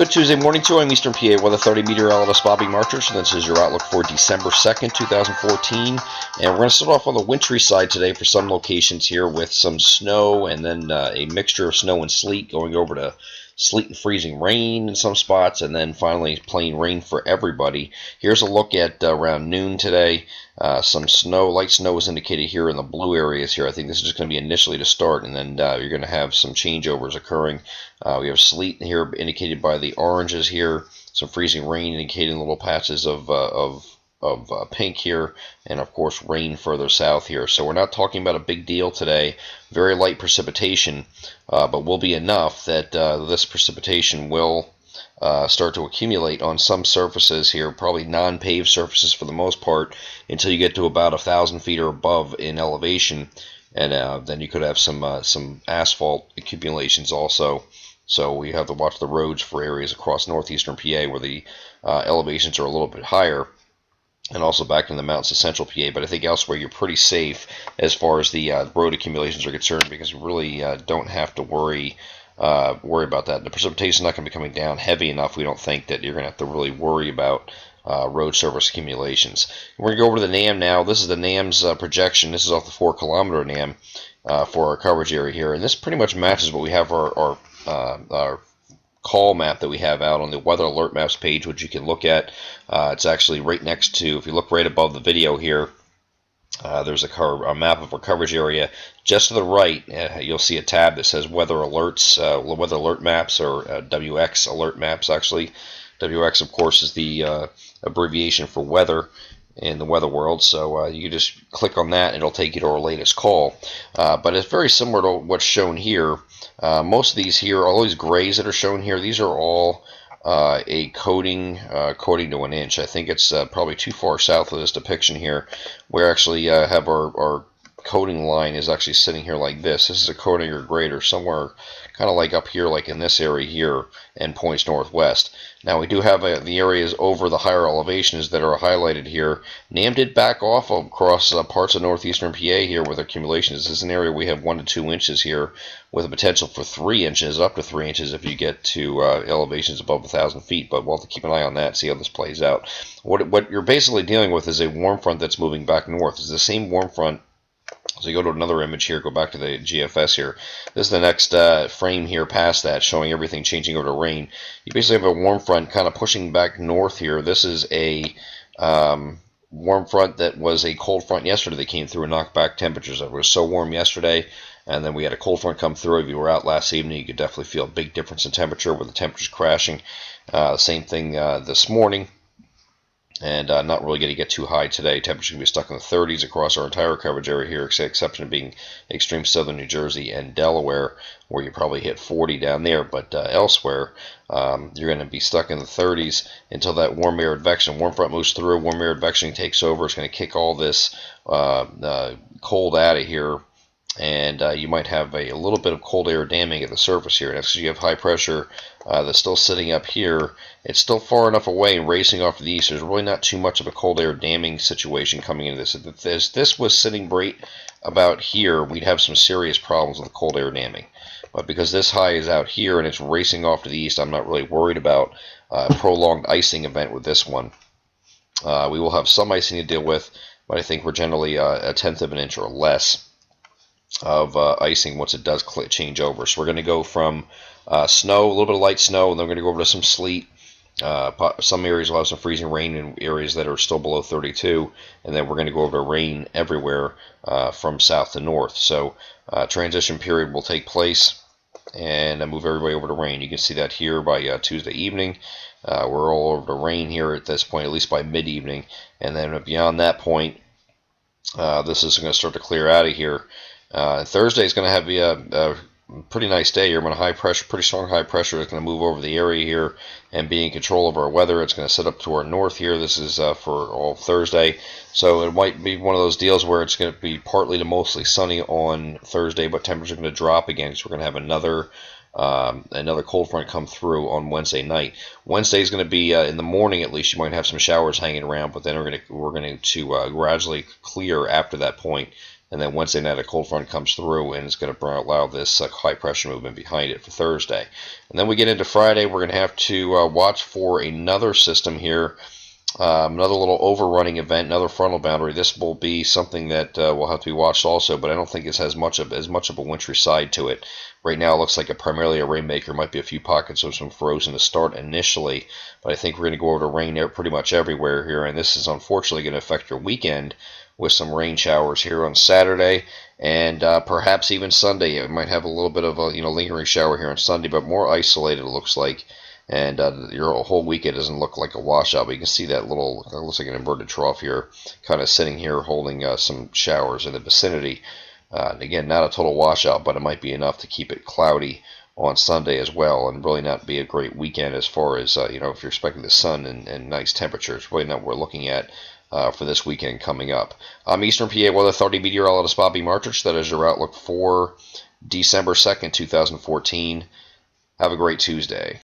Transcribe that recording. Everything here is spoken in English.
Good Tuesday morning to you. I'm Eastern PA Weather 30 meteorologist Bobby Marchers, and this is your outlook for December 2nd, 2014. And we're going to start off on the wintry side today for some locations here with some snow and then a mixture of snow and sleet going over to sleet and freezing rain in some spots, and then finally plain rain for everybody. Here's a look at around noon today. Some snow, light snow is indicated here in the blue areas here. I think this is just going to be initially to start, and then you're going to have some changeovers occurring. We have sleet here indicated by the oranges here, some freezing rain indicating little patches of pink here, and of course rain further south here. So we're not talking about a big deal today. Very light precipitation, but will be enough that this precipitation will start to accumulate on some surfaces here, probably non-paved surfaces for the most part, until you get to about 1,000 feet or above in elevation, and then you could have some asphalt accumulations also. So we have to watch the roads for areas across northeastern PA where the elevations are a little bit higher, and also back in the mountains of central PA. But I think elsewhere you're pretty safe as far as the road accumulations are concerned, because you really don't have to worry about that. The precipitation is not going to be coming down heavy enough, we don't think, that you're going to have to really worry about road surface accumulations. We're going to go over to the NAM now. This is the NAM's projection. This is off the 4-kilometer NAM for our coverage area here, and this pretty much matches what we have our call map that we have out on the weather alert maps page, which you can look at. It's actually right next to, if you look right above the video here, there's a map of our coverage area. Just to the right, you'll see a tab that says weather alerts, weather alert maps, or WX alert maps actually. WX, of course, is the abbreviation for weather in the weather world, so you can just click on that and it'll take you to our latest call. But it's very similar to what's shown here. Most of these here, all these grays that are shown here, these are all a coating to an inch. I think it's probably too far south of this depiction here. We actually have our coating line is actually sitting here like this. This is a coating or grader somewhere kind of like up here, like in this area here, and points northwest. Now we do have the areas over the higher elevations that are highlighted here. NAM did back off across parts of northeastern PA here with accumulations. This is an area we have 1 to 2 inches here, with a potential for 3 inches, up to 3 inches if you get to elevations above 1,000 feet. But we'll have to keep an eye on that, see how this plays out. What you're basically dealing with is a warm front that's moving back north. It's the same warm front. So you go to another image here, go back to the GFS here. This is the next frame here past that, showing everything changing over to rain. You basically have a warm front kind of pushing back north here. This is a warm front that was a cold front yesterday that came through and knocked back temperatures. It was so warm yesterday, and then we had a cold front come through. If you were out last evening, you could definitely feel a big difference in temperature with the temperatures crashing. Same thing this morning. And not really going to get too high today. Temperature going to be stuck in the 30s across our entire coverage area here, exception of being extreme southern New Jersey and Delaware, where you probably hit 40 down there. But elsewhere, you're going to be stuck in the 30s until that warm air advection, warm front moves through. Warm air advection takes over. It's going to kick all this cold out of here. And you might have a little bit of cold air damming at the surface here. And that's because you have high pressure that's still sitting up here. It's still far enough away and racing off to the east. There's really not too much of a cold air damming situation coming into this. If this was sitting right about here, we'd have some serious problems with the cold air damming. But because this high is out here and it's racing off to the east, I'm not really worried about a prolonged icing event with this one. We will have some icing to deal with, but I think we're generally a tenth of an inch or less of icing once it does change over. So we're going to go from snow, a little bit of light snow, and then we're going to go over to some sleet. Some areas will have some freezing rain in areas that are still below 32, and then we're going to go over to rain everywhere from south to north. So transition period will take place and move everybody over to rain. You can see that here by Tuesday evening. We're all over to rain here at this point, at least by mid-evening, and then beyond that point, this is going to start to clear out of here. Thursday is going to have a pretty nice day here. High pressure, pretty strong high pressure is going to move over the area here and be in control of our weather. It's going to set up to our north here. This is for all Thursday. So it might be one of those deals where it's going to be partly to mostly sunny on Thursday, but temperatures are going to drop again. So we're going to have another cold front come through on Wednesday night. Wednesday is going to be in the morning, at least you might have some showers hanging around, but then we're going to gradually clear after that point. and then Wednesday night a cold front comes through and it's going to allow this high pressure movement behind it for Thursday. And then we get into Friday. We're going to have to watch for another system here. Another little overrunning event, another frontal boundary. This will be something that will have to be watched also, but I don't think this has as much of a wintry side to it. Right now, it looks like primarily a rainmaker. Might be a few pockets of some frozen to start initially, but I think we're going to go over to rain there pretty much everywhere here, and this is unfortunately going to affect your weekend with some rain showers here on Saturday and perhaps even Sunday. It might have a little bit of a lingering shower here on Sunday, but more isolated it looks like. And your whole weekend doesn't look like a washout, but you can see that little, it looks like an inverted trough here, kind of sitting here holding some showers in the vicinity. And again, not a total washout, but it might be enough to keep it cloudy on Sunday as well, and really not be a great weekend as far as, if you're expecting the sun and nice temperatures. Really not what we're looking at for this weekend coming up. Eastern PA Weather 30 meteorologist Bobby Martich. That is your outlook for December 2nd, 2014. Have a great Tuesday.